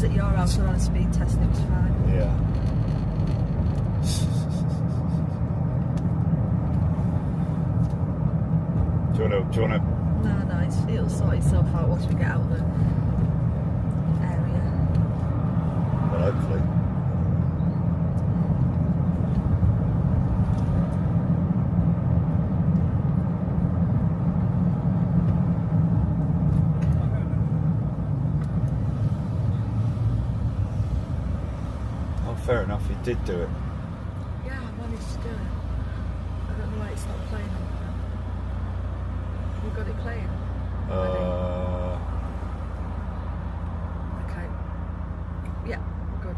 was at your house and on a speed test and it was fine. Yeah. Do you wanna? No, it'll sort itself out once we get out of the area. Well, hopefully. Oh, fair enough. You did do it. Yeah, I managed to do it. I don't know why it's not playing. You got it playing? Okay. Yeah, good.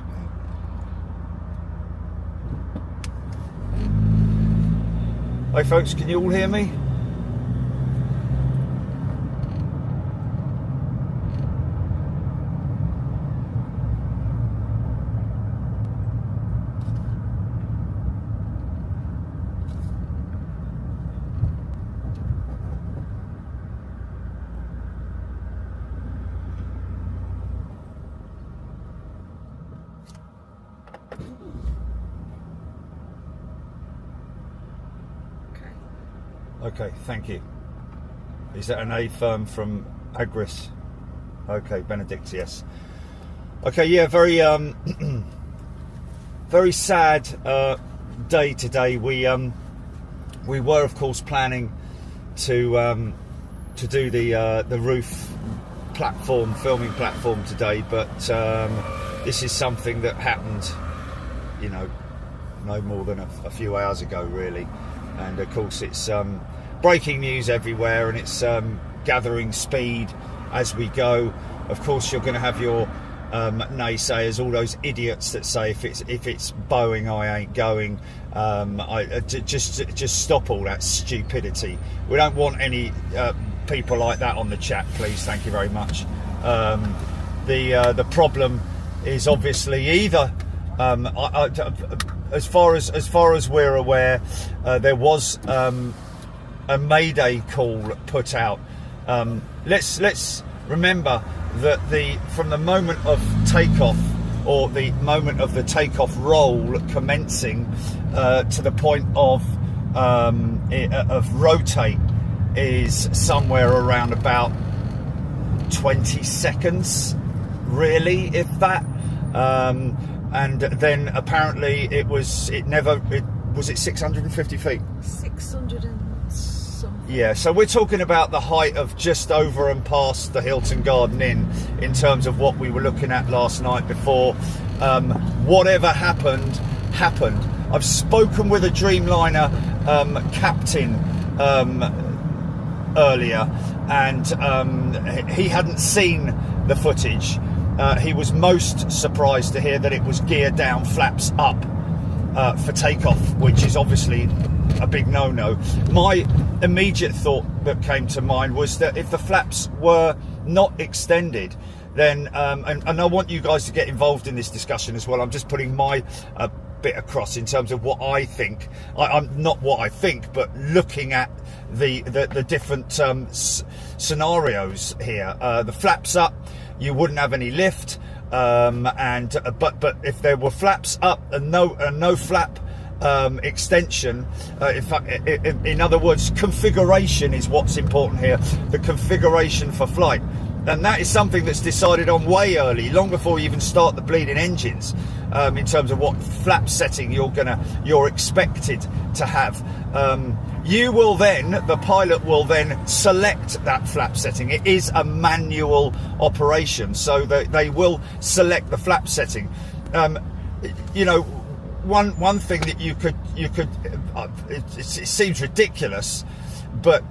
Hey folks, can you all hear me? Okay, thank you. Is that an A firm from Agris? Okay, Benedict, yes. Okay, yeah, very very sad day today. We were of course planning to do the roof platform, filming platform today, but this is something that happened, you know, no more than a few hours ago really. And of course it's breaking news everywhere, and it's gathering speed as we go. Of course you're going to have your naysayers, all those idiots that say if it's Boeing I ain't going. Just stop all that stupidity. We don't want any people like that on the chat, please. Thank you very much. The problem is obviously either as far as we're aware, there was a Mayday call put out. Let's remember that from the moment of takeoff, or the moment of the takeoff roll commencing to the point of rotate, is somewhere around about 20 seconds, really, if that. And then apparently was it 650 feet? 600 and something. Yeah, so we're talking about the height of just over and past the Hilton Garden Inn in terms of what we were looking at last night before. Whatever happened. I've spoken with a Dreamliner captain earlier, and he hadn't seen the footage. He was most surprised to hear that it was gear down, flaps up for takeoff, which is obviously a big no-no. My immediate thought that came to mind was that if the flaps were not extended, then and I want you guys to get involved in this discussion as well. I'm just putting my bit across in terms of what I think. I'm not what I think, but looking at the different scenarios here. The flaps up, you wouldn't have any lift, but if there were flaps up and no flap extension, in other words, configuration is what's important here. The configuration for flight, and that is something that's decided on way early, long before you even start the bleeding engines, in terms of what flap setting you're expected to have. The pilot will then select that flap setting. It is a manual operation, so they will select the flap setting. You know, one thing that you could it seems ridiculous, but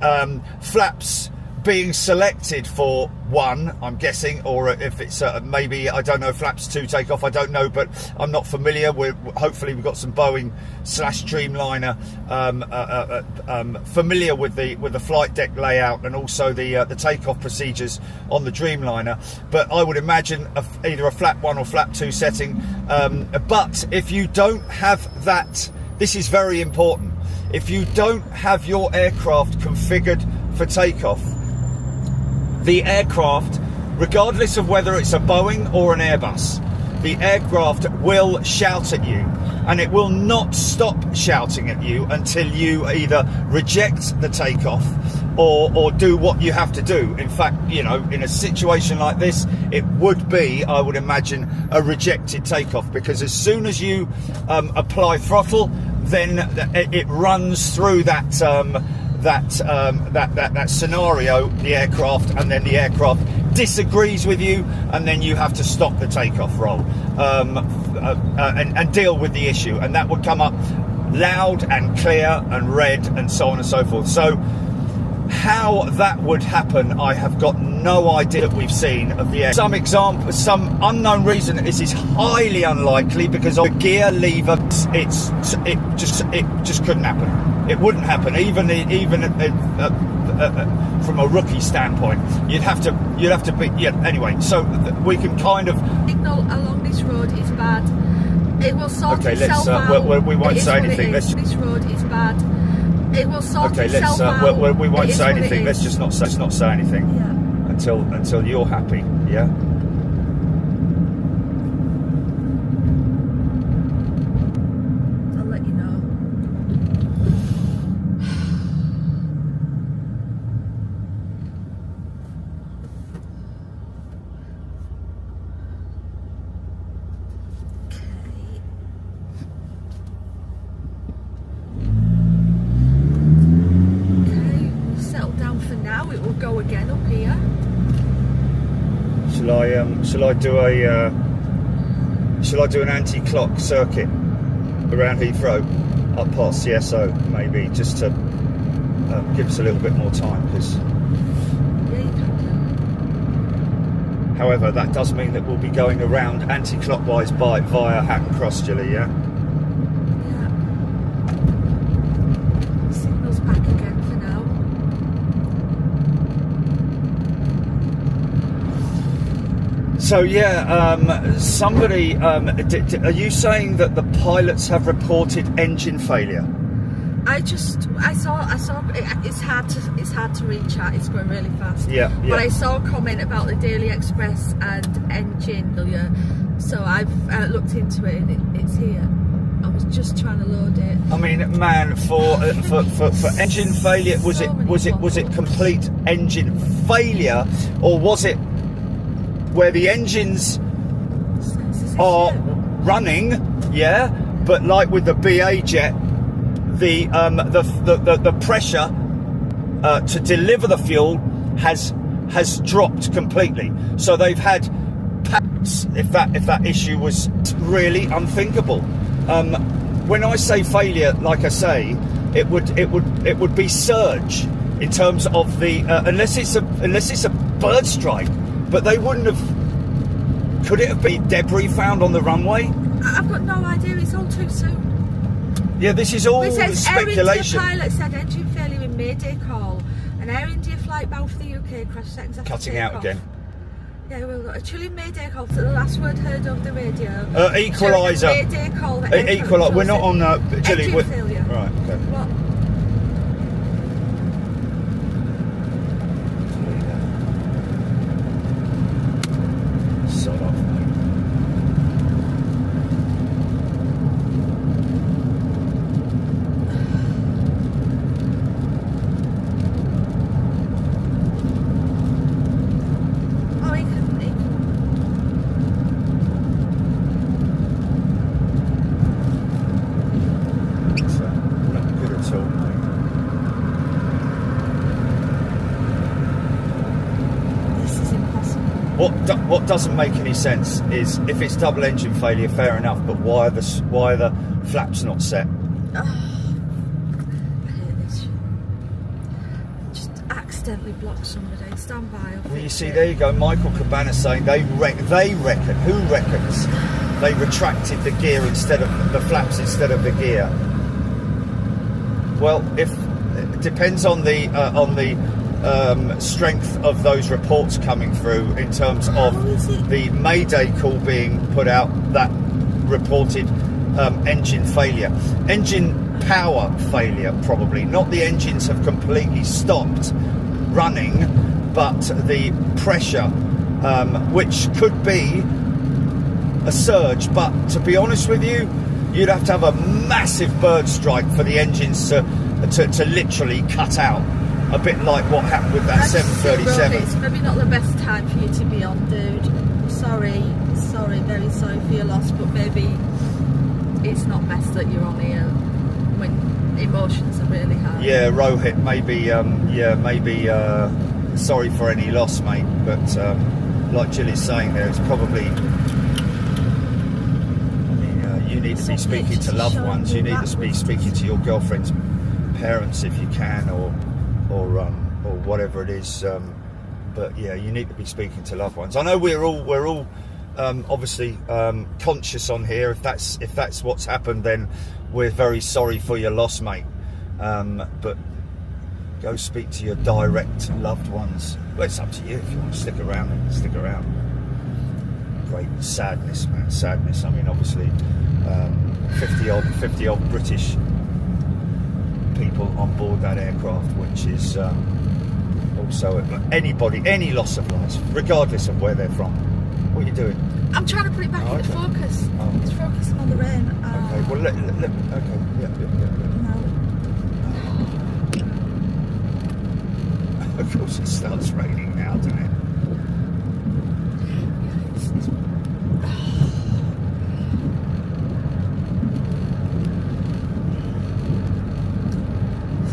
flaps being selected for one, I'm guessing, or if it's maybe, I don't know, flaps 2 takeoff, I don't know, but I'm not familiar. Hopefully we've got some Boeing / Dreamliner familiar with the flight deck layout and also the takeoff procedures on the Dreamliner. But I would imagine either a flap 1 or flap 2 setting. But if you don't have that, this is very important. If you don't have your aircraft configured for takeoff, the aircraft regardless of whether it's a Boeing or an Airbus, the aircraft will shout at you, and it will not stop shouting at you until you either reject the takeoff or do what you have to do. In fact, you know, in a situation like this, it would be, I would imagine, a rejected takeoff, because as soon as you apply throttle, then it runs through that scenario, the aircraft, and then the aircraft disagrees with you, and then you have to stop the takeoff roll and deal with the issue, and that would come up loud and clear and red and so on and so forth. So how that would happen, I have got no idea. That we've seen of the air. Some some unknown reason, this is highly unlikely, because of the gear lever, it just couldn't happen. It wouldn't happen, even from a rookie standpoint. You'd have to be, yeah. Anyway, so we can kind of signal along this road is bad. It will sort itself out. We won't say anything. This road is bad. It will sort itself out. We won't say anything. Let's just not say anything. Yeah. Until you're happy. Yeah. I'll let you know. Go again up here. Shall I do an anti-clock circuit around Heathrow up past CSO, maybe, just to give us a little bit more time, because yeah, you can. However, that does mean that we'll be going around anti-clockwise via Hatton Cross, Gilly, yeah? Yeah. Signal's back again for now. So yeah, somebody, are you saying that the pilots have reported engine failure? I saw it's hard to reach out. It's going really fast. Yeah. But I saw a comment about the Daily Express and engine failure, so I've looked into it, and it's here. I was just trying to load it. I mean, man, for engine failure, was it complete engine failure, or was it where the engines are running, yeah, but like with the BA jet, the pressure to deliver the fuel has dropped completely. So they've had packs, if that issue was really unthinkable. When I say failure, like I say, it would be surge in terms of the unless it's a bird strike. But they wouldn't have. Could it have been debris found on the runway? I've got no idea. It's all too soon. Yeah, this is all speculation. Air India pilot said engine failure in Mayday call. An Air India flight bound for the UK crashed seconds after Cutting takeoff. out again. Yeah, we've got a chilling Mayday call to the last word heard over the radio. Equaliser. Mayday call. Equaliser. We're not on Chile. Engine failure. Right. Okay. What? Sod off, mate. Oh, he can. So, not good at all, mate. This is impossible. What doesn't make any sense is, if it's double engine failure, fair enough, but why are the flaps not set? I hate this shit. Just accidentally blocked somebody. Stand by. Well, you see, there you go. Michael Cabana saying they reckon. Who reckons they retracted the gear instead of the flaps instead of the gear? Well, it depends on the strength of those reports coming through in terms of the Mayday call being put out that reported engine failure. Engine power failure, probably. Not the engines have completely stopped running, but the pressure which could be a surge. But to be honest with you, you'd have to have a massive bird strike for the engines to literally cut out. A bit like what happened with that 737. It's maybe not the best time for you to be on, dude. Sorry, very sorry for your loss, but maybe it's not best that you're on here when emotions are really high. Yeah, Rohit, maybe, sorry for any loss, mate. But like Jill is saying there, it's probably, you need to be speaking to loved ones. You need to be speaking to your girlfriend's parents if you can, or whatever it is. But yeah, you need to be speaking to loved ones. I know we're all obviously conscious on here. If that's what's happened, then we're very sorry for your loss, mate. But go speak to your direct loved ones. Well, it's up to you if you want to stick around. Stick around. Great sadness, man. Sadness. I mean, obviously, 50 odd British people on board that aircraft, which is also any loss of life, regardless of where they're from. What are you doing? I'm trying to put it back into focus. Oh. It's focusing on the rain. Okay, well, okay, yeah. No. Of course it starts raining now, doesn't it? This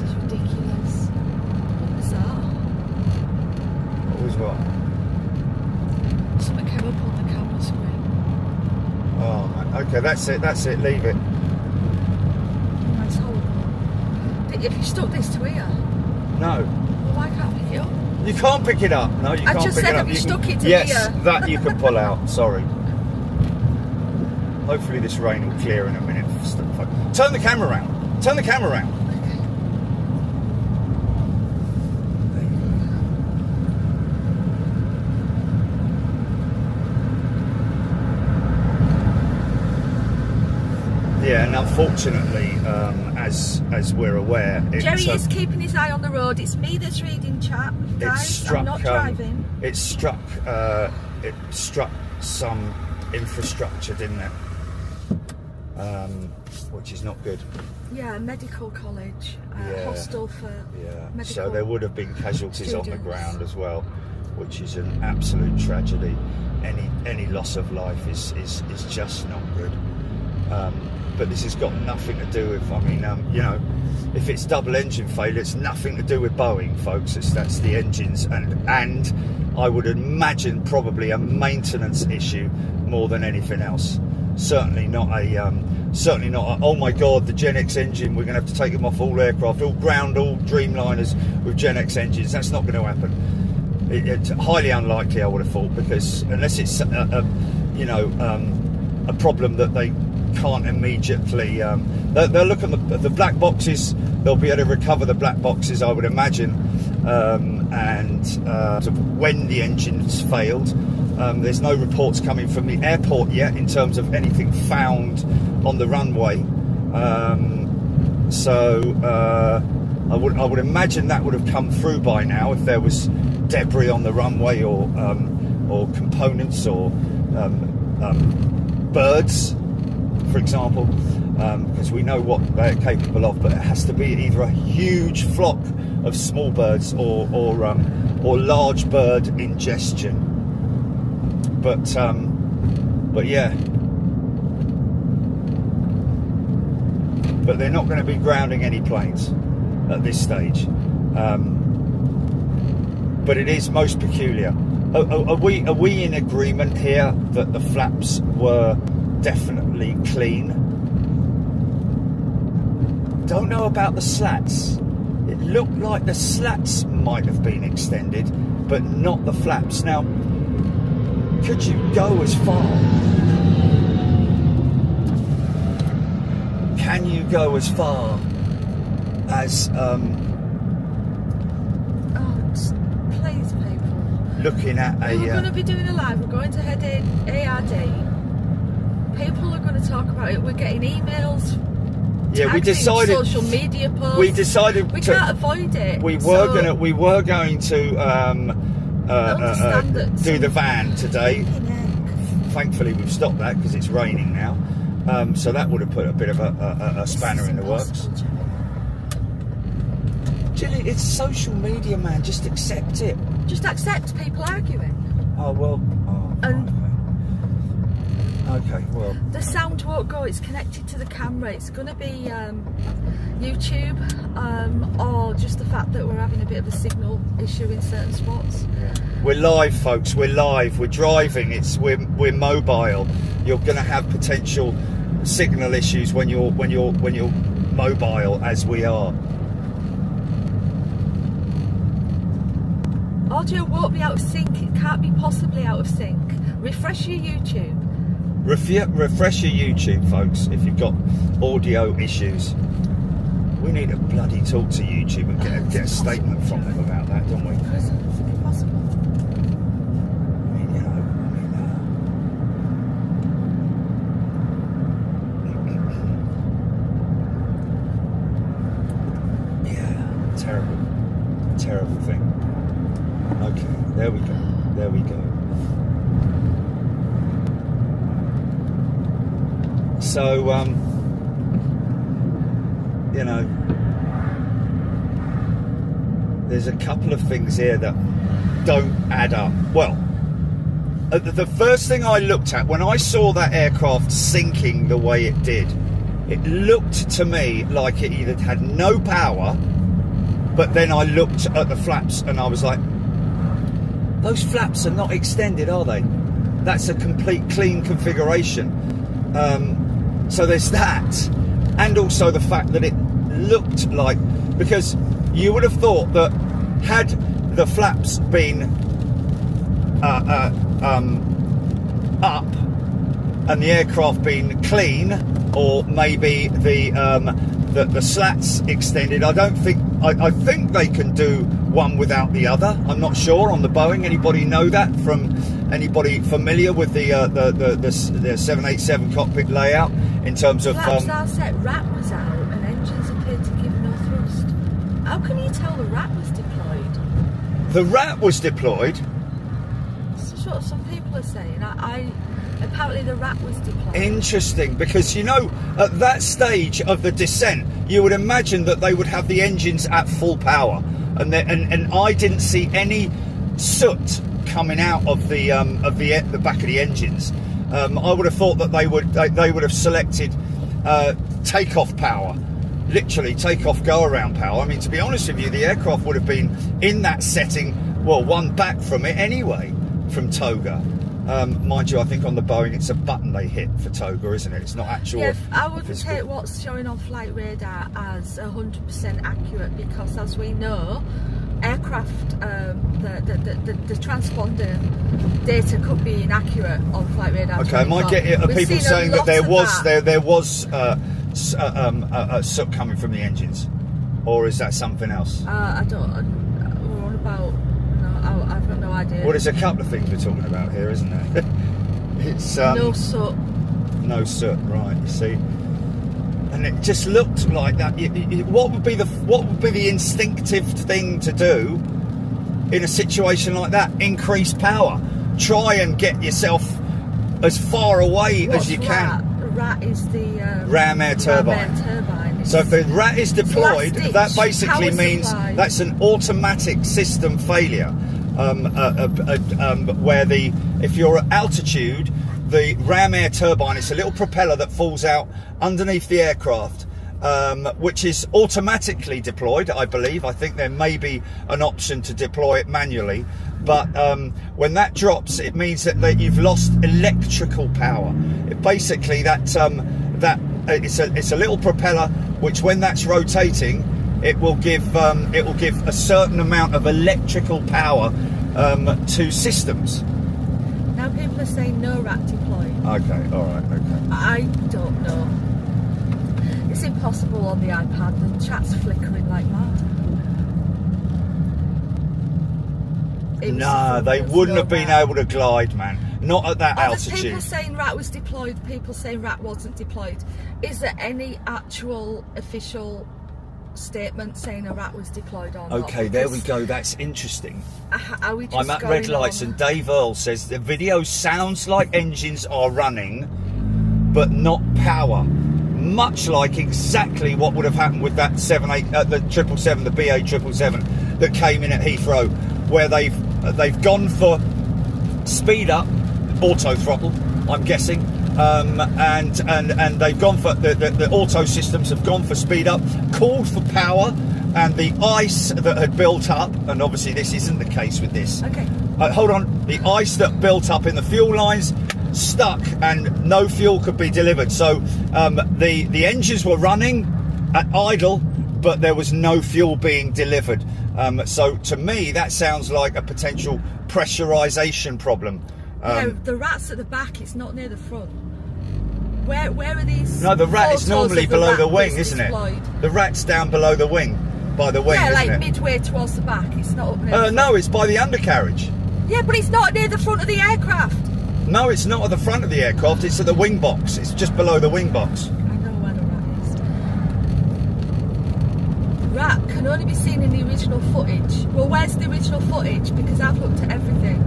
is ridiculous. What was that? What was what? Something came up on the camera screen. Oh, man. Okay, that's it, leave it. That's horrible. If you stuck this to here, No. well, why can't I pick it up? You can't pick it up. No, you I can't just pick said it up. if you stuck it to yes, here. that you can pull out. Sorry. Hopefully this rain will clear in a minute. Turn the camera around. Turn the camera around. Yeah, and unfortunately, as we're aware, Jerry is keeping his eye on the road. It's me that's reading chat, guys. I'm not driving. It struck some infrastructure, didn't it? Which is not good. Yeah, medical college, hostel for medical. So there would have been casualties students on the ground as well, which is an absolute tragedy. Any loss of life is just not good. But this has got nothing to do with, I mean, if it's double engine failure, it's nothing to do with Boeing, folks. That's the engines, and I would imagine probably a maintenance issue more than anything else. Certainly not a, oh my God, the Gen X engine, we're going to have to take them off all aircraft, all ground, all Dreamliners with Gen X engines. That's not going to happen. It's highly unlikely, I would have thought, because unless it's a problem that they can't immediately, they'll look at the black boxes. They'll be able to recover the black boxes, I would imagine, and when the engine's failed. There's no reports coming from the airport yet in terms of anything found on the runway, so I would imagine that would have come through by now if there was debris on the runway or components or birds, for example, because we know what they're capable of, but it has to be either a huge flock of small birds or large bird ingestion. But yeah, but they're not going to be grounding any planes at this stage. But it is most peculiar. Are we in agreement here that the flaps were definitely clean? Don't know about the slats. It looked like the slats might have been extended, but not the flaps. Now, could you go as far? Can you go as far as please, people. Looking at a? We're going to be doing a live. We're going to head in ARD. People are going to talk about it. We're getting emails. Yeah, we decided. Social media posts. We decided we can't avoid it. We were going to do the van today. Thankfully, we've stopped that because it's raining now. So that would have put a bit of a spanner in the works. Gilly, it's social media, man. Just accept it. Just accept people arguing. Oh, well. And okay, well. the sound won't go. It's connected to the camera. It's going to be YouTube, or just the fact that we're having a bit of a signal issue in certain spots. Yeah. We're live, folks. We're live. We're driving. We're mobile. You're going to have potential signal issues when you're mobile, as we are. Audio won't be out of sync. It can't be possibly out of sync. Refresh your YouTube. Refresh your YouTube, folks, if you've got audio issues. We need to bloody talk to YouTube and get a statement from them about that, don't we? It's impossible. I mean, you know, yeah, terrible thing. Okay, there we go. So, you know, there's a couple of things here that don't add up. Well, the first thing I looked at when I saw that aircraft sinking the way it did, it looked to me like it either had no power, but then I looked at the flaps and I was like, those flaps are not extended, are they? That's a complete clean configuration. So there's that, and also the fact that it looked like, because you would have thought that had the flaps been up and the aircraft been clean, or maybe the slats extended. I think they can do one without the other. I'm not sure on the Boeing. Anybody know that from anybody familiar with the 787 cockpit layout in terms of flaps are set, rat was out and engines appeared to give no thrust. How can you tell the rat was deployed? The rat was deployed? That's what some people are saying. Apparently the rat was deployed. Interesting, because you know, at that stage of the descent, you would imagine that they would have the engines at full power, and I didn't see any soot coming out of the back of the engines. I would have thought that they would have selected takeoff power, literally takeoff go around power. I mean, to be honest with you, the aircraft would have been in that setting, well, one back from it anyway, from Toga. Mind you, I think on the Boeing it's a button they hit for Toga, isn't it? It's not actual. Yeah, I wouldn't take what's showing on flight radar as 100% accurate, because as we know, aircraft, the transponder data could be inaccurate on flight radar. Okay, I might get people saying that there was soot coming from the engines, or is that something else? I don't. We're on about. I've got no idea. Well, there's a couple of things we're talking about here, isn't there? It's no soot. No soot, right? You see, and it just looked like that. What would be the instinctive thing to do in a situation like that? Increase power. Try and get yourself as far away as you can. Rat is the ram air turbine. So if the rat is deployed, that basically means that's an automatic system failure. Where if you're at altitude, the ram air turbine, it's a little propeller that falls out underneath the aircraft, which is automatically deployed, I believe. I think there may be an option to deploy it manually, but when that drops, it means that you've lost electrical power. Basically, it's a little propeller which, when that's rotating, it will give a certain amount of electrical power to systems. Now people are saying no rat deployed. Okay, all right, okay. I don't know. It's impossible on the iPad. The chat's flickering like mad. No, they wouldn't have been able to glide, man. Not at that altitude. People saying rat was deployed, people saying rat wasn't deployed. Is there any actual official statement saying a rat was deployed or not. Okay, there we go. That's interesting. Are we just I'm at red lights, and Dave Earl says the video sounds like engines are running, but not power. Much like exactly what would have happened with that the 777, the BA 777 that came in at Heathrow, where they've gone for speed up, auto throttle, I'm guessing, and they've gone for the auto systems have gone for speed up, called for power, and the ice that had built up, and obviously this isn't the case with this. Okay. Hold on, the ice that built up in the fuel lines stuck, and no fuel could be delivered. So the engines were running at idle, but there was no fuel being delivered. So to me, that sounds like a potential pressurization problem. The rat's at the back, it's not near the front. Where are these? No, the rat is normally below the wing, isn't it? Deployed? The rat's down below the wing, by the wing, yeah, isn't like it? midway towards the back. It's not up near the front. No, it's by the undercarriage. Yeah, but it's not near the front of the aircraft. No, it's not at the front of the aircraft, it's at the wing box. It's just below the wing box. I know where the rat is. Rat can only be seen in the original footage. Well, where's the original footage? Because I've looked at everything.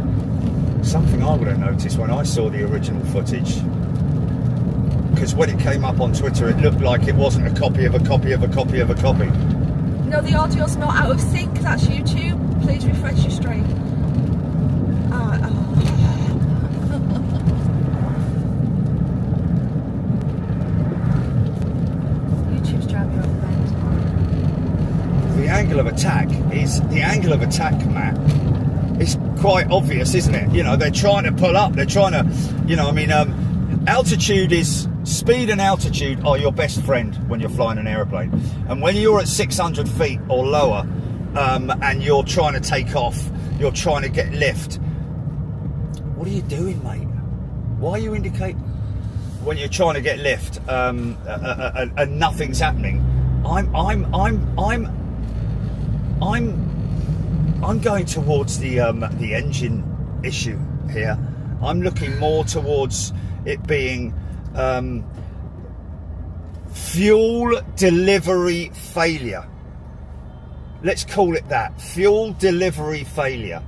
Something I would have noticed when I saw the original footage. Because when it came up on Twitter, it looked like it wasn't a copy of a copy of a copy of a copy. No, the audio's not out of sync. That's YouTube. Please refresh your stream. YouTube's driving me over the bend. The angle of attack, Matt. It's quite obvious, isn't it? You know, they're trying to pull up. They're trying to, speed and altitude are your best friend when you're flying an aeroplane. And when you're at 600 feet or lower, and you're trying to take off, you're trying to get lift. What are you doing, mate? Why are you indicating when you're trying to get lift and nothing's happening? I'm going towards the engine issue here. I'm looking more towards it being fuel delivery failure. Let's call it that. Fuel delivery failure.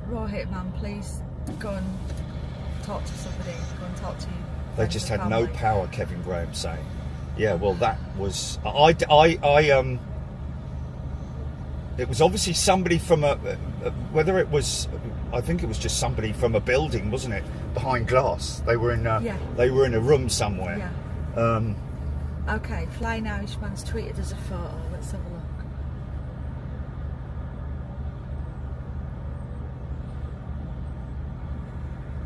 Raw Hitman, please go and talk to somebody. Go and talk to you. They just had no power, Kevin Graham saying. Yeah, well, that was it was obviously somebody from whether it was, I think it was just somebody from a building, wasn't it? Behind glass. They were in they were in a room somewhere. Yeah. Okay, Flying Irishman's tweeted us a photo. Let's have a look.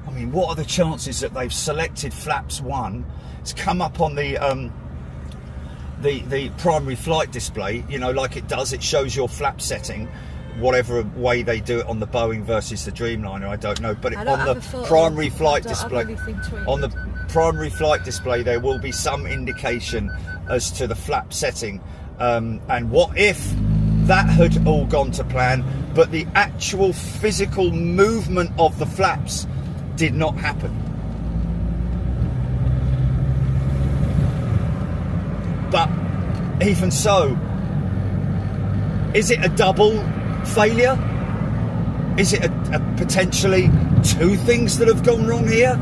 I mean, what are the chances that they've selected flaps 1? It's come up on the primary flight display, like it does. It shows your flap setting, whatever way they do it on the Boeing versus the Dreamliner, I don't know. But on the primary flight display, there will be some indication as to the flap setting. And what if that had all gone to plan, but the actual physical movement of the flaps did not happen? But even so, is it a double failure? Is it a potentially 2 things that have gone wrong here?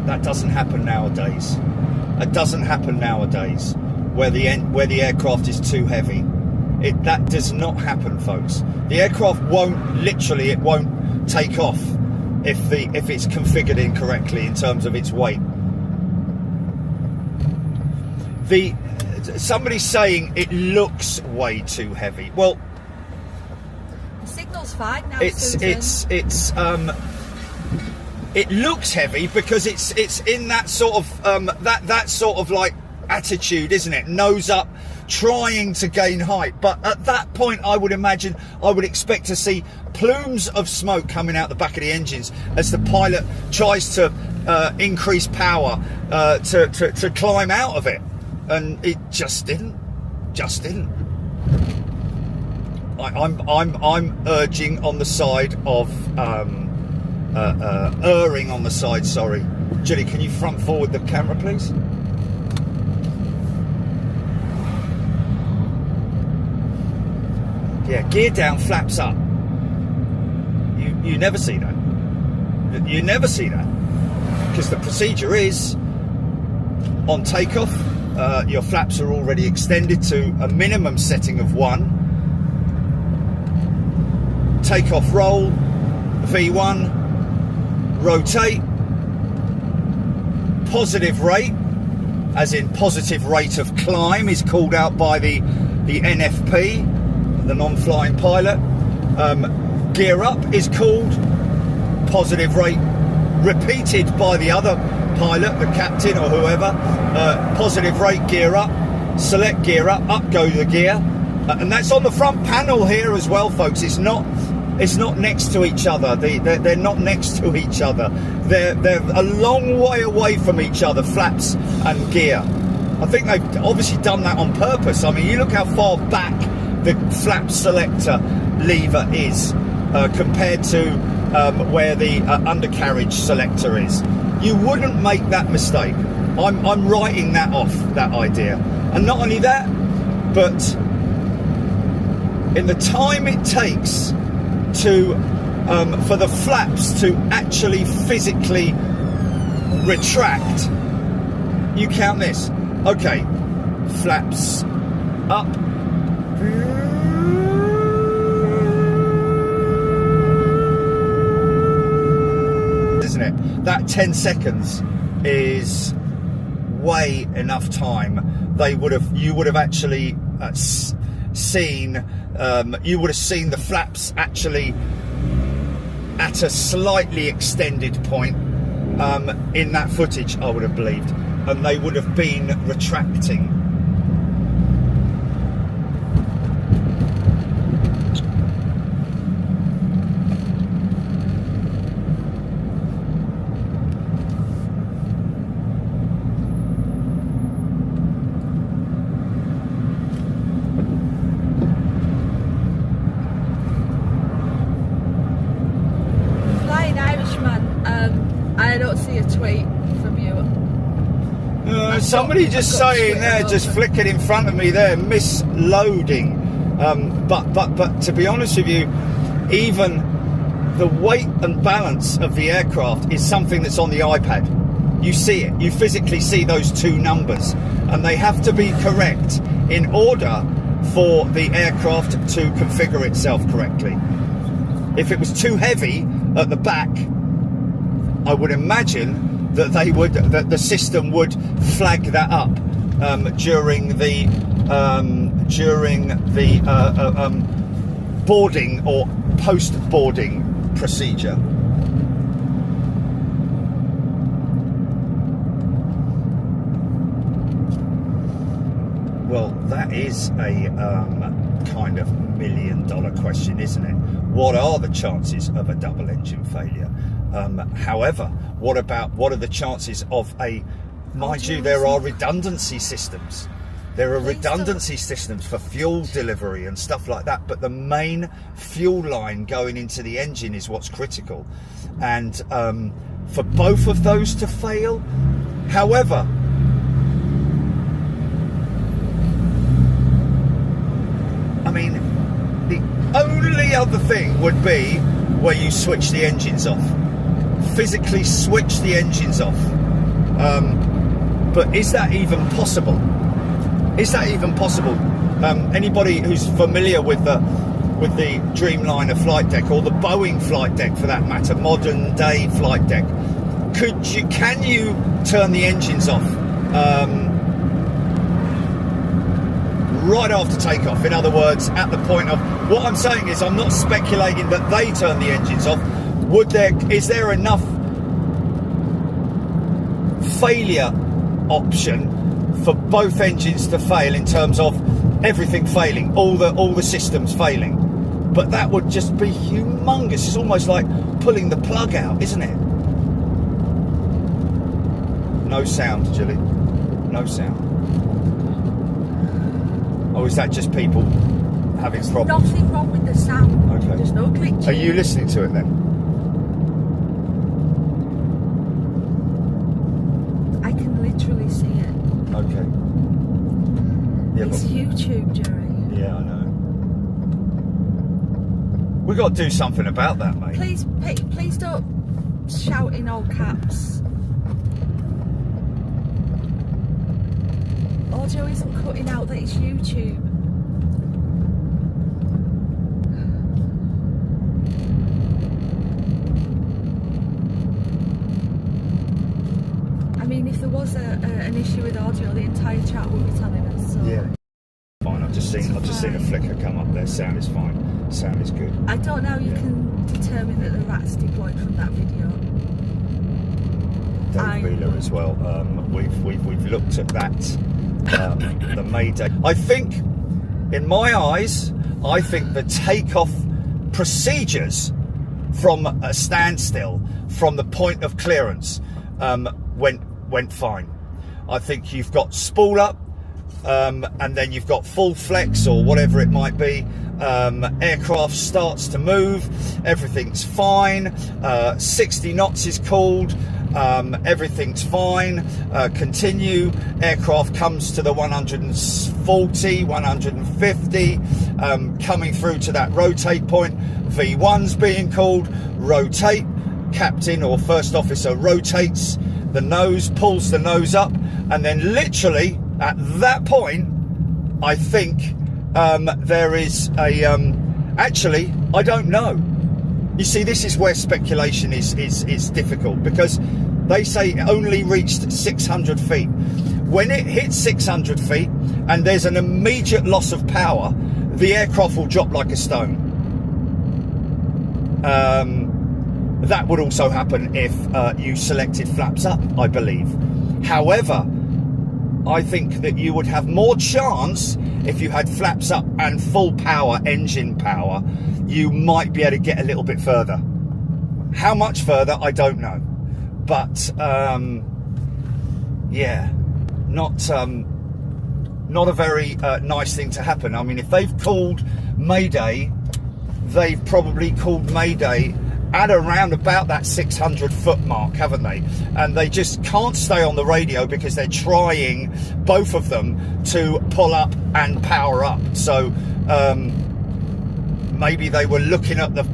That doesn't happen nowadays. It doesn't happen nowadays where the aircraft is too heavy. That does not happen, folks. The aircraft won't take off if it's configured incorrectly in terms of its weight. Somebody's saying it looks way too heavy. Well, the signal's fine now. It looks heavy because it's in that sort of that sort of like attitude, isn't it? Nose up, trying to gain height. But at that point, I would expect to see plumes of smoke coming out the back of the engines as the pilot tries to increase power to climb out of it, and it just didn't. I'm urging on the side of erring on the side. Sorry, Julie, can you front forward the camera, please? Yeah, gear down, flaps up. You never see that. You never see that, because the procedure is on takeoff. Your flaps are already extended to a minimum setting of 1. Takeoff roll, V1, rotate, positive rate, as in positive rate of climb, is called out by the NFP, the non-flying pilot. Gear up is called positive rate, repeated by the other pilot, the captain or whoever. Positive rate, gear up, select gear up, up go the gear, and that's on the front panel here as well, folks. It's not next to each other. They're not next to each other. They're a long way away from each other, flaps and gear. I think they've obviously done that on purpose. I mean, you look how far back the flap selector lever is compared to where the undercarriage selector is. You wouldn't make that mistake. I'm writing that off, that idea. And not only that, but in the time it takes to for the flaps to actually physically retract, you count this. Okay, flaps up, isn't it? That 10 seconds is way enough time. You would have actually seen the flaps actually at a slightly extended point in that footage, I would have believed, and they would have been retracting. I don't see a tweet from you. Somebody just saying there, just flickered in front of me there, misloading. But to be honest with you, even the weight and balance of the aircraft is something that's on the iPad. You see it. You physically see those two numbers, and they have to be correct in order for the aircraft to configure itself correctly. If it was too heavy at the back, I would imagine that the system would flag that up during the boarding or post-boarding procedure. Well, that is a kind of $1 million question, isn't it? What are the chances of a double engine failure? However, what are the chances of mind you, there are redundancy systems. There are redundancy systems for fuel delivery and stuff like that, but the main fuel line going into the engine is what's critical. And for both of those to fail, however, I mean, the only other thing would be where you switch the engines off. Physically switch the engines off. But is that even possible? Is that even possible? Anybody who's familiar with the Dreamliner flight deck, or the Boeing flight deck for that matter, modern day flight deck, can you turn the engines off right after takeoff? In other words, at the point of, what I'm saying is, I'm not speculating that they turn the engines off. Is there enough failure option for both engines to fail, in terms of everything failing, all the systems failing? But that would just be humongous. It's almost like pulling the plug out, isn't it? No sound, Julie. No sound. Or is that just people having There's problems. nothing wrong with the sound. Okay. There's no glitching. Are you listening to it then? I can literally see it. Okay. Yeah, It's YouTube, Jerry. yeah, I know. We've got to do something about that, mate. Please don't shout in all caps. Audio isn't cutting out that it's YouTube. I mean, if there was an issue with audio, the entire chat would be telling us. So. Yeah. Fine. I've just seen a flicker come up there. Sound is fine. Sound is good. I don't know how you can determine that the rat's deployed from that video. Dave Wheeler as well. We've looked at that. The Mayday. I think, in my eyes, the takeoff procedures from a standstill, from the point of clearance, went fine. I think you've got spool up, and then you've got full flex or whatever it might be. Aircraft starts to move, everything's fine. 60 knots is called. Everything's fine. Continue. Aircraft comes to the 140, 150, coming through to that rotate point. V1's being called. Rotate. Captain or first officer rotates the nose, pulls the nose up, and then literally at that point, I think there is a actually, I don't know. You see, this is where speculation is difficult, because they say it only reached 600 feet. When it hits 600 feet and there's an immediate loss of power, the aircraft will drop like a stone. That would also happen if you selected flaps up, I believe. However, I think that you would have more chance if you had flaps up and full power, engine power. You might be able to get a little bit further. How much further, I don't know. But yeah, not a very nice thing to happen. I mean, if they've called Mayday, they've probably called Mayday at around about that 600 foot mark, haven't they? And they just can't stay on the radio because they're trying, both of them, to pull up and power up. So maybe they were looking at the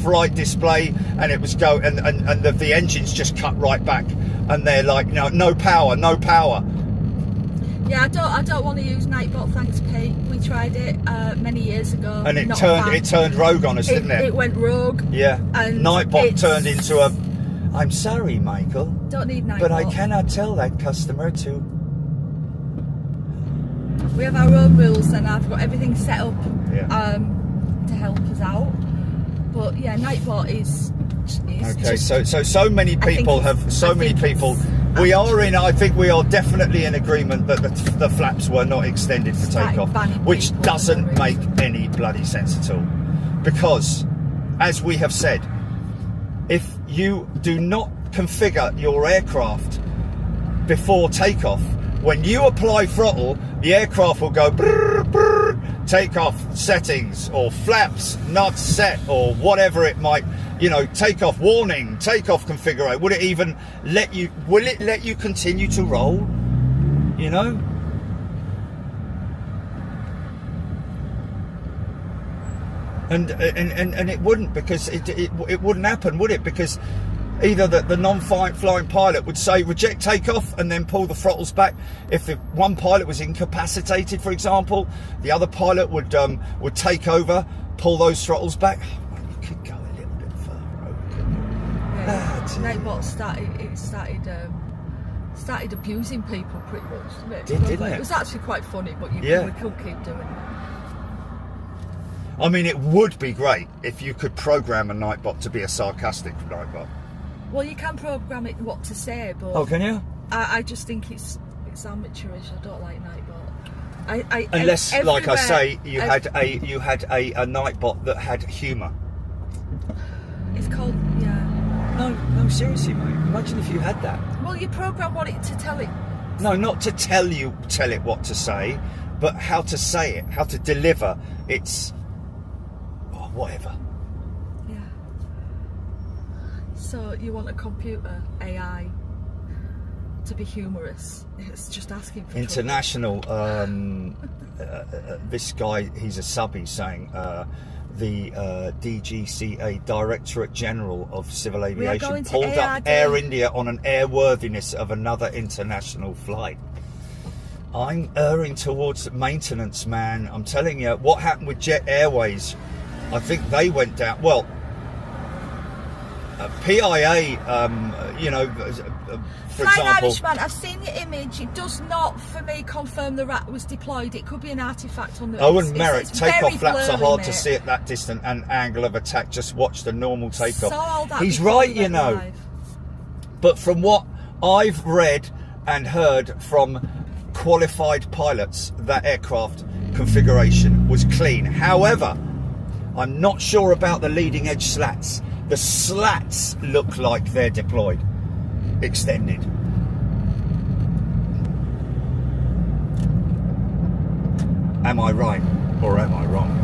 flight display and it was and the engines just cut right back, and they're like, no power. Yeah, I don't want to use Nightbot, thanks Pete. We tried it many years ago. And it turned rogue on us, didn't it? It went rogue. Yeah. And Nightbot turned into a, I'm sorry, Michael. Don't need Nightbot. But I cannot tell that customer to. We have our own rules, and I've got everything set up to help us out. But yeah, Nightbot is okay. Just, so many people we are in. I think we are definitely in agreement that the flaps were not extended for takeoff, which doesn't make any bloody sense at all. Because, as we have said, if you do not configure your aircraft before takeoff, when you apply throttle, the aircraft will go brrr, brrr, takeoff settings, or flaps not set, or whatever it might, takeoff warning, takeoff configure. Will it let you continue to roll? And it wouldn't, because it wouldn't happen, would it? Because either the non-flying pilot would say reject takeoff and then pull the throttles back. If the one pilot was incapacitated, for example, the other pilot would take over, pull those throttles back. Oh, man, you could go a little bit further over, couldn't you? Yeah, Nightbot started abusing people pretty much, didn't it? It was actually quite funny, but we couldn't keep doing it. I mean, it would be great if you could program a Nightbot to be a sarcastic Nightbot. Well, you can program it what to say, but can you? I just think it's amateurish. I don't like Nightbot. Unless, like I say, you had a Nightbot that had humour. It's called No, seriously, mate. Imagine if you had that. Well, you program what it to tell it. No, not to tell it what to say, but how to say it, how to deliver, it's whatever. Yeah. So you want a computer, AI, to be humorous? It's just asking for international. This guy, he's a sub. He's saying the DGCA, Directorate General of Civil Aviation, pulled up Air India on an airworthiness of another international flight. I'm erring towards maintenance, man. I'm telling you, what happened with Jet Airways? I think they went down. Well, PIA, for Flying example. Irishman, I've seen the image. It does not, for me, confirm the rat was deployed. It could be an artifact on the. Owen Merrick, takeoff flaps are hard mate. to see at that distance and angle of attack. Just watch the normal takeoff. Saw that He's before right, we you went know. live. But from what I've read and heard from qualified pilots, that aircraft configuration was clean. However, I'm not sure about the leading edge slats. The slats look like they're deployed, extended. Am I right or am I wrong?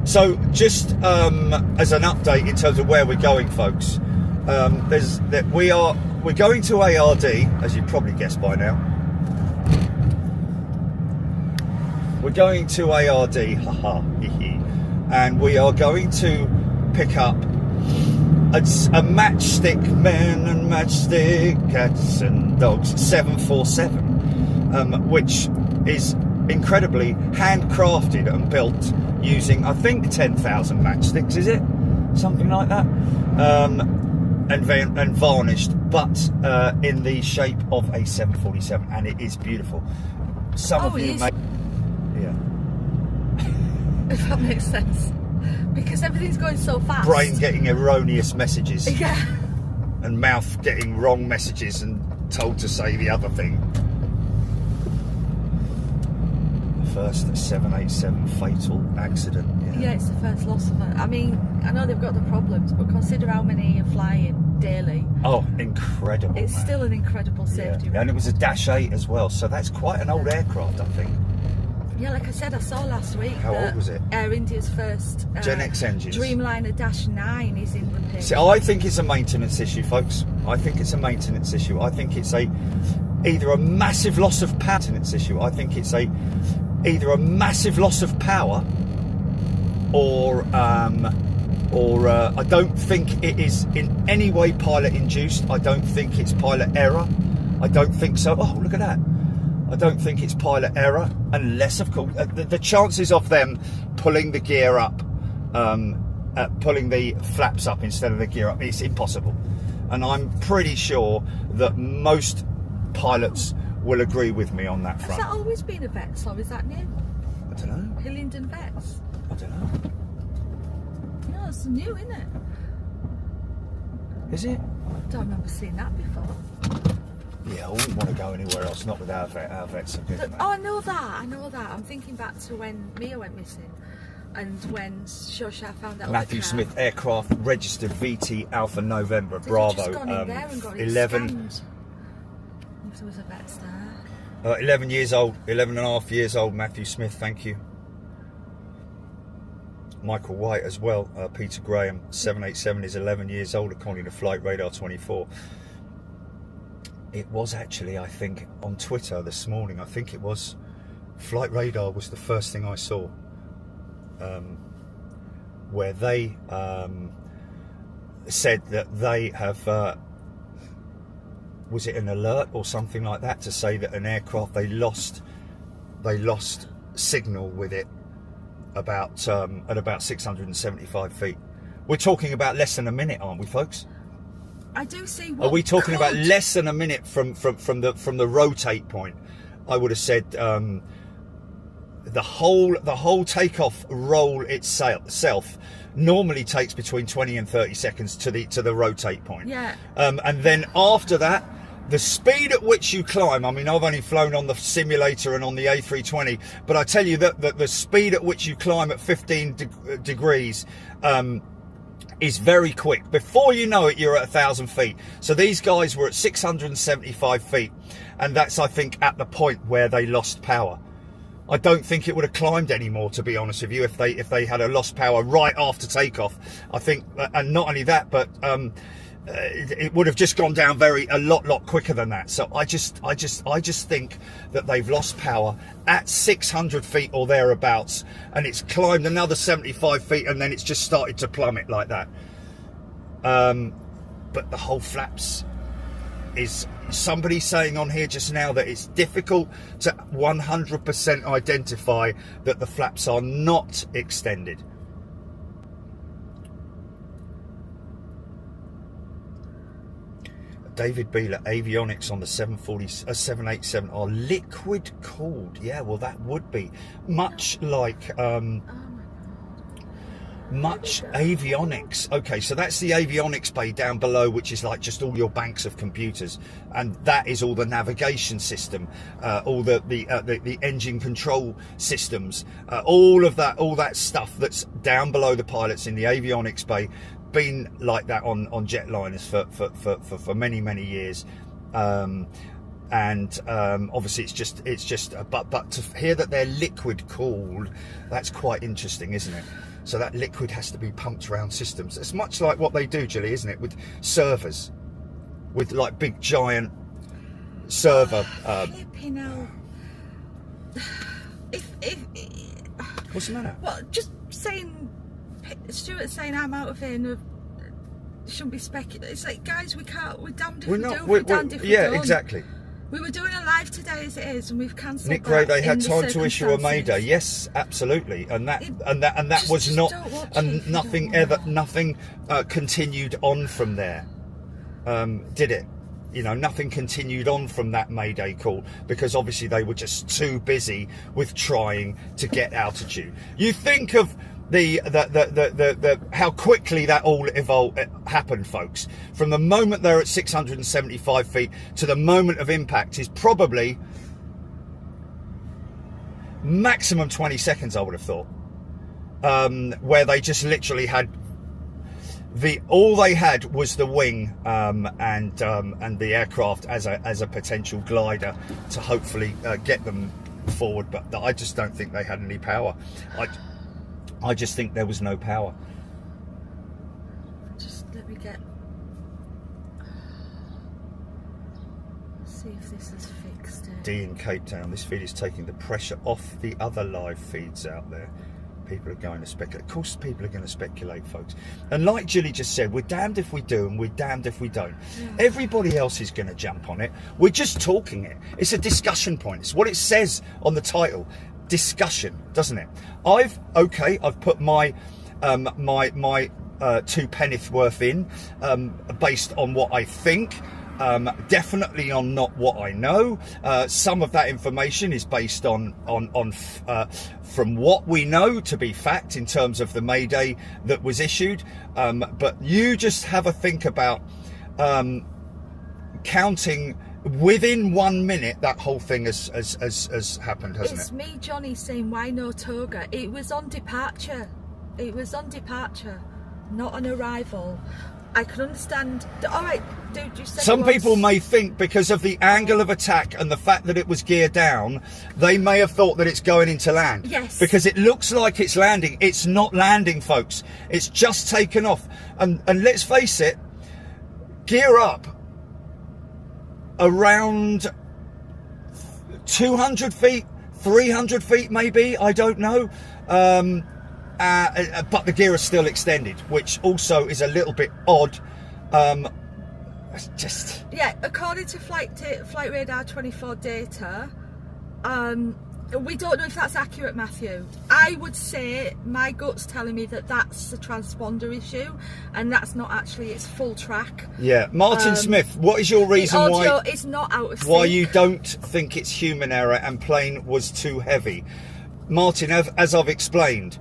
So just as an update in terms of where we're going, folks, we're going to ARD, as you probably guessed by now. We're going to ARD, haha, and we are going to pick up a matchstick men and matchstick cats and dogs 747, which is incredibly handcrafted and built using, I think, 10,000 matchsticks, is it? Something like that. And varnished, but in the shape of a 747, and it is beautiful. Some of you may... Yeah. If that makes sense. Because everything's going so fast. Brain getting erroneous messages. Yeah. And mouth getting wrong messages and told to say the other thing. First 787 fatal accident. Yeah, it's the first loss of it. I mean, I know they've got the problems, but consider how many are flying daily. Oh, incredible. It's still an incredible safety record. And it was a Dash 8 as well, so that's quite an old aircraft, I think. Yeah, like I said, I saw last week. How old was it? Air India's first Gen X engines. Dreamliner Dash 9 is in repair. See, I think it's a maintenance issue, folks. I think it's a maintenance issue. I think it's either a massive loss of power maintenance issue. I think it's either a massive loss of power, or I don't think it is in any way pilot induced. I don't think it's pilot error. I don't think so. Oh, look at that. I don't think it's pilot error, unless, of course, the chances of them pulling the gear up, pulling the flaps up instead of the gear up, it's impossible. And I'm pretty sure that most pilots will agree with me on that front. Has that always been a Vets, or is that new? I don't know. Hillingdon Vets? I don't know. No, it's new, isn't it? Is it? I don't remember seeing that before. Yeah, I wouldn't want to go anywhere else, not with our vet. Our vets are good, man. Oh, I know that. I'm thinking back to when Mia went missing, and when Shosha found out. Matthew Smith, aircraft registered VT Alpha November Bravo. Just gone in there and got 11. Scanned. If there was a Vets there. 11 years old, 11 and a half years old, Matthew Smith, thank you. Michael White as well, Peter Graham, 787 is 11 years old according to Flight Radar 24. It was actually, I think, on Twitter this morning, I think it was, Flight Radar was the first thing I saw, where they said that they have, was it an alert or something like that, to say that an aircraft, they lost signal with it about at about 675 feet. We're talking about less than a minute, aren't we, folks? I do see. Are we talking about less than a minute from the rotate point? I would have said the whole takeoff roll itself normally takes between 20 and 30 seconds to the rotate point. Yeah. And then after that, the speed at which you climb, I mean, I've only flown on the simulator and on the A320, but I tell you that the speed at which you climb at 15 degrees is very quick. Before you know it, you're at 1,000 feet. So these guys were at 675 feet, and that's, I think, at the point where they lost power. I don't think it would have climbed anymore, to be honest with you, if they had a lost power right after takeoff. I think, and not only that, but it would have just gone down a lot quicker than that. So I just think that they've lost power at 600 feet or thereabouts, and it's climbed another 75 feet, and then it's just started to plummet like that. But the whole flaps is, somebody saying on here just now that it's difficult to 100% identify that the flaps are not extended. David Beeler, avionics on the 787 are liquid cooled. Yeah, well, that would be much like much avionics. Okay, so that's the avionics bay down below, which is like just all your banks of computers, and that is all the navigation system, all the engine control systems, all that stuff that's down below the pilots in the avionics bay. Been like that on jetliners for many years, and obviously it's just but to hear that they're liquid cooled, that's quite interesting, isn't it? So that liquid has to be pumped around systems. It's much like what they do, Julie, isn't it, with servers, with like big giant server. Flipping hell. If What's the matter? well, just saying, Stuart's saying I'm out of here and shouldn't be speculating. It's like, guys, we can't. We're damned if we do. We're damned if we don't. Yeah, exactly. We were doing a live today as it is, and we've cancelled. Nick Gray, they had time to issue a Mayday. Yes, absolutely, and that was not, and nothing continued on from there, did it? You know, nothing continued on from that Mayday call, because obviously they were just too busy with trying to get altitude. You think of the how quickly that all happened, folks. From the moment they're at 675 feet to the moment of impact is probably maximum 20 seconds, I would have thought, where they just literally had all they had was the wing and the aircraft as a potential glider to hopefully get them forward. But I just don't think they had any power. I just think there was no power. Just let me see if this is fixed. D in Cape Town, this feed is taking the pressure off the other live feeds out there. People are going to speculate. Of course people are going to speculate, folks. And like Julie just said, we're damned if we do and we're damned if we don't. Yeah. Everybody else is going to jump on it. We're just talking it. It's a discussion point. It's what it says on the title. Discussion, doesn't it? I've put my my 2 penneth worth in, based on what I think, definitely on not what I know. Some of that information is based on from what we know to be fact in terms of the Mayday that was issued, but you just have a think about counting. Within 1 minute, that whole thing has happened, hasn't it? It's me, Johnny, saying why no toga. It was on departure. It was on departure, not on arrival. I can understand. All right, dude, you said some people may think because of the angle of attack and the fact that it was geared down, they may have thought that it's going into land. Yes. Because it looks like it's landing. It's not landing, folks. It's just taken off. And let's face it, gear up around 200 feet, 300 feet maybe, I don't know. But the gear is still extended, which also is a little bit odd. Just... Yeah, according to Flight Radar 24 data, we don't know if that's accurate, Matthew. I would say my gut's telling me that that's a transponder issue and that's not actually its full track. Yeah, Martin Smith, what is your reason the audio is not out of sync. Why you don't think it's human error and plane was too heavy? Martin, as I've explained,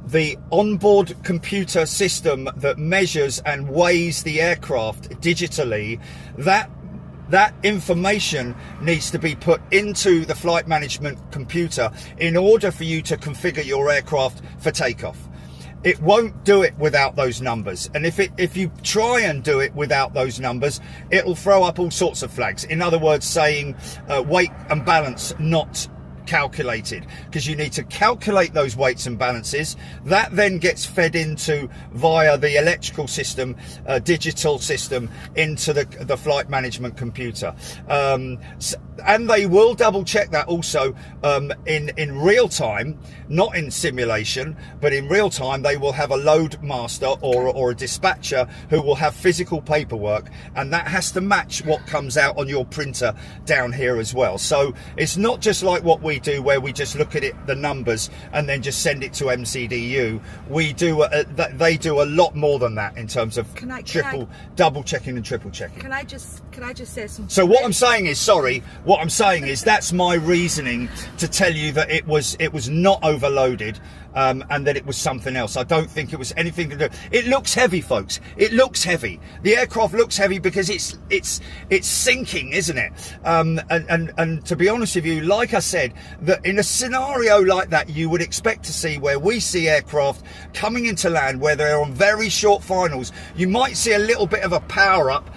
the onboard computer system that measures and weighs the aircraft digitally, that information needs to be put into the flight management computer in order for you to configure your aircraft for takeoff. it won't do it without those numbers. And if you try and do it without those numbers, it'll throw up all sorts of flags. In other words, saying weight and balance not calculated, because you need to calculate those weights and balances. That then gets fed into via the electrical system, digital system, into the flight management computer, and they will double check that also in real time, not in simulation, but in real time. They will have a load master or a dispatcher who will have physical paperwork, and that has to match what comes out on your printer down here as well. So it's not just like what we do, where we just look at it, the numbers, and then just send it to MCDU. We do they do a lot more than that in terms of double checking and triple checking. Can I just say something? So what I'm saying is that's my reasoning to tell you that it was not overloaded, and that it was something else. I don't think it was anything to do. It looks heavy, folks. It looks heavy. The aircraft looks heavy because it's sinking, isn't it? And to be honest with you, like I said, that in a scenario like that, you would expect to see, where we see aircraft coming into land where they're on very short finals, you might see a little bit of a power up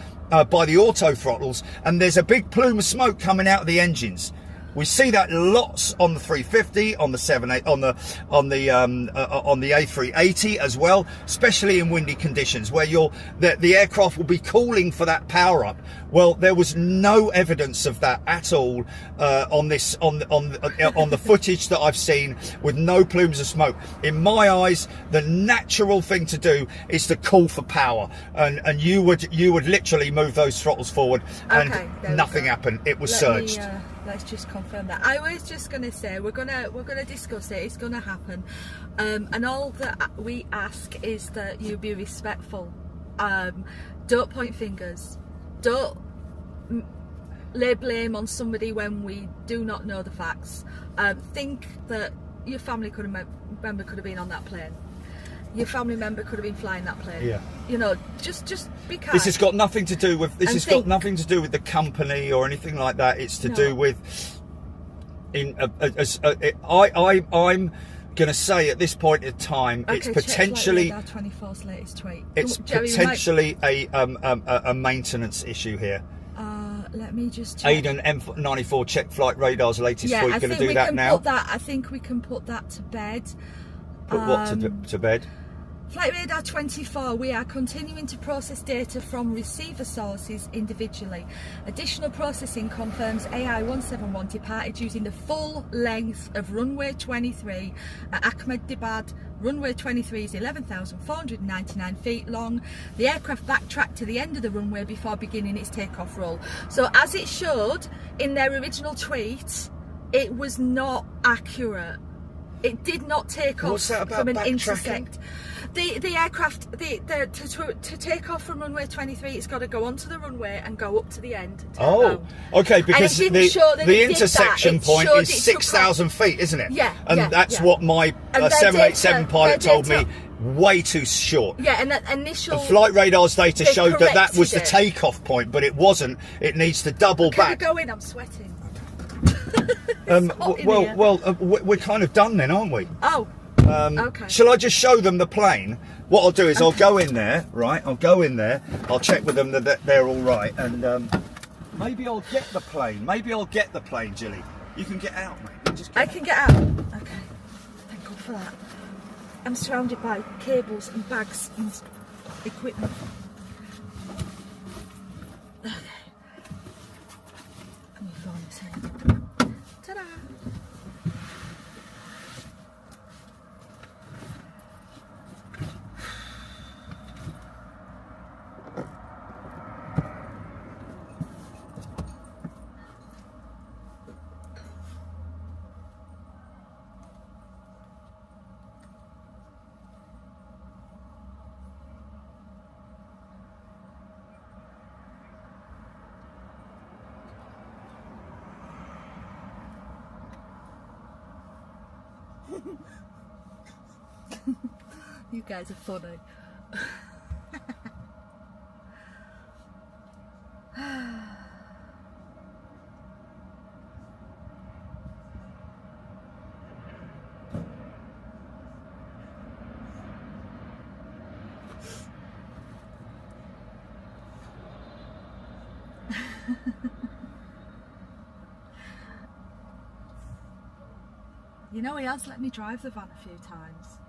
by the auto throttles, and there's a big plume of smoke coming out of the engines. We see that lots on the 350, on the 78, on the A380 as well, especially in windy conditions where the aircraft will be calling for that power up. Well, there was no evidence of that at all on the footage that I've seen, with no plumes of smoke. In my eyes, the natural thing to do is to call for power, and you would literally move those throttles forward, and nothing happened. It was surged. Let's just confirm that. I was just going to say we're gonna discuss it. It's going to happen, and all that we ask is that you be respectful. Don't point fingers. Don't lay blame on somebody when we do not know the facts. Think that your family member could have been on that plane. Your family member could have been flying that plane. Yeah. You know, just be kind. This has got nothing to do with got nothing to do with the company or anything like that. It's to do with I'm going to say at this point in time, it's potentially our 24's latest tweet. It's potentially a maintenance issue here. Let me just check. Aiden M94 check flight radar's latest tweet. Going to do that now. I think we can put that to bed. Put what to bed? Flight Radar 24, we are continuing to process data from receiver sources individually. Additional processing confirms AI171 departed using the full length of runway 23 at Ahmedabad. Runway 23 is 11,499 feet long. The aircraft backtracked to the end of the runway before beginning its takeoff roll. So as it showed in their original tweet, it was not accurate. It did not take off from an intersect. The aircraft, to take off from runway 23, it's got to go onto the runway and go up to the end. Oh, okay, because the intersection point is 6,000 feet, isn't it? Yeah. And that's what my 787 pilot told me. Way too short. Yeah, and that initial... And Flight Radar's data showed that was the takeoff point, but it wasn't. It needs to double back. Can we go in? I'm sweating. We're kind of done then, aren't we? Oh, okay. Shall I just show them the plane? What I'll do is I'll go in there, right? I'll go in there. I'll check with them that they're all right, and maybe I'll get the plane. Maybe I'll get the plane, Jilly. You can get out, mate. I can get out. Okay. Thank God for that. I'm surrounded by cables and bags and equipment. Okay. And your phone is here. Ta-da! You guys are funny. You know, he has let me drive the van a few times.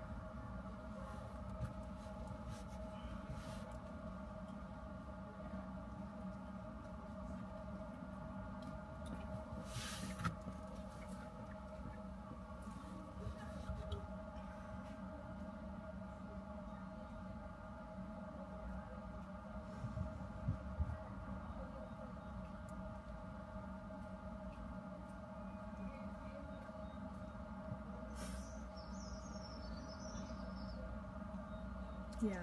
Yeah.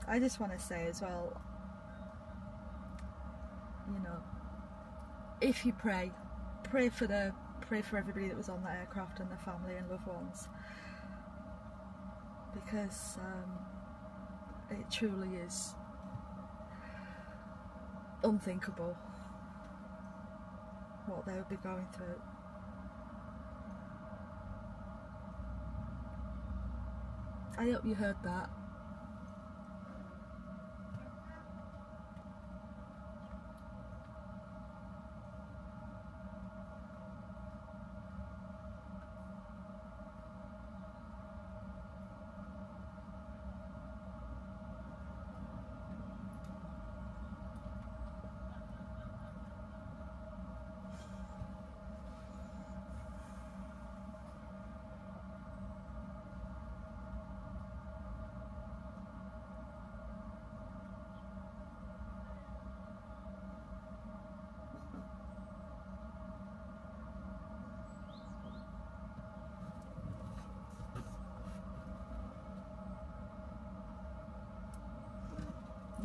I just want to say as well, you know, if you pray for everybody that was on that aircraft and their family and loved ones, because it truly is unthinkable what they would be going through. I hope you heard that.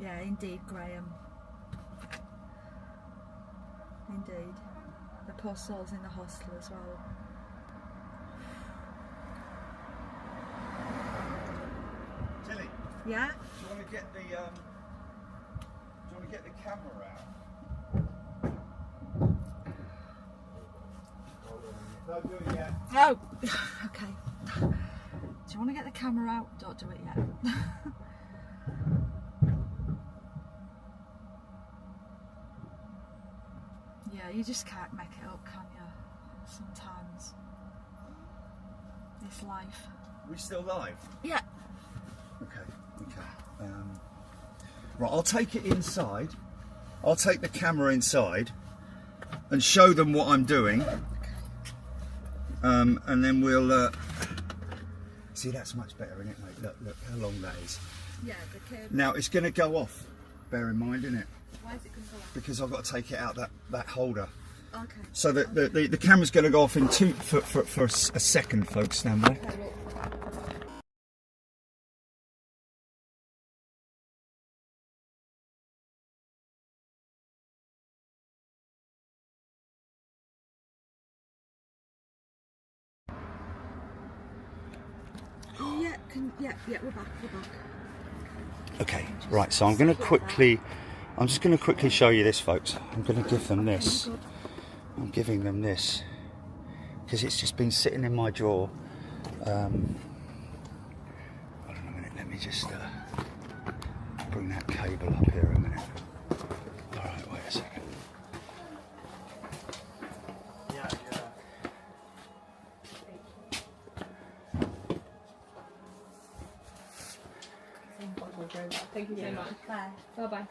Yeah, indeed, Graham. Indeed. The poor souls in the hostel as well. Tilly, Yeah? do you want to get the camera out? Don't do it yet. Oh, okay. Do you want to get the camera out? Don't do it yet. Yeah, you just can't make it up, can you? Sometimes. This life. We still live? Yeah. Okay. Right, I'll take it inside. I'll take the camera inside and show them what I'm doing. And then we'll see. That's much better, isn't it, mate? Look how long that is. Yeah, the cable. Now it's going to go off. Bear in mind, isn't it? Why is it going to go off? Because I've got to take it out that holder. Okay. So the camera's going to go off in for a second, folks. Stand by. Okay, well, yeah, we're back. Okay, right. So I'm just going to quickly show you this, folks. I'm going to give them this. I'm giving them this because it's just been sitting in my drawer. Hold on a minute. Let me just bring that cable up here a minute. All right, wait a second. Thank you so much. Bye. Bye-bye.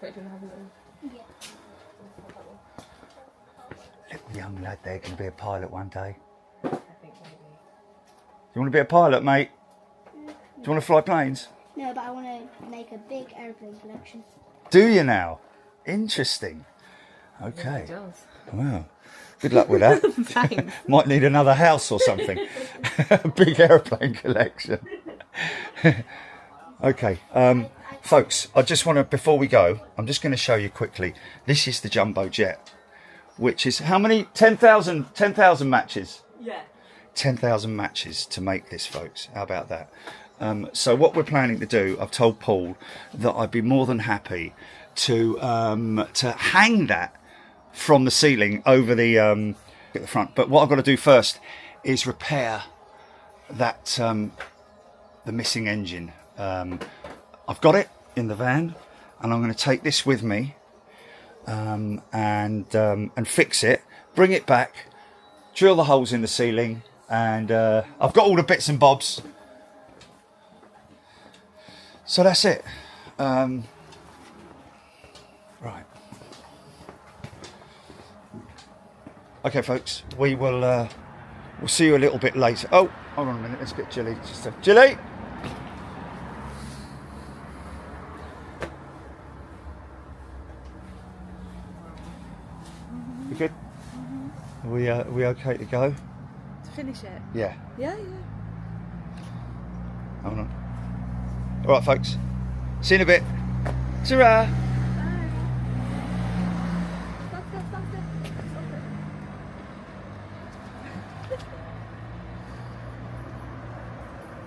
Little young lad there can be a pilot one day. I think maybe. You want to be a pilot, mate? Do you want to fly planes? No, but I want to make a big airplane collection. Do you now? Interesting. Okay. It does. Wow. Good luck with that. Thanks. Might need another house or something. A big airplane collection. Okay. Folks, I just want to, before we go, I'm just going to show you quickly. This is the jumbo jet, which is how many? 10,000 matches. Yeah. 10,000 matches to make this, folks. How about that? So what we're planning to do, I've told Paul that I'd be more than happy to hang that from the ceiling over the at the front. But what I've got to do first is repair that the missing engine. I've got it in the van, and I'm going to take this with me and fix it, bring it back, drill the holes in the ceiling, and I've got all the bits and bobs. So that's it. Right. Okay, folks, we'll see you a little bit later. Oh, hold on a minute, let's get Jilly. Jilly! You good? Are we okay to go? To finish it? Yeah. Yeah. Hold on. All right, folks. See you in a bit. Ta-ra!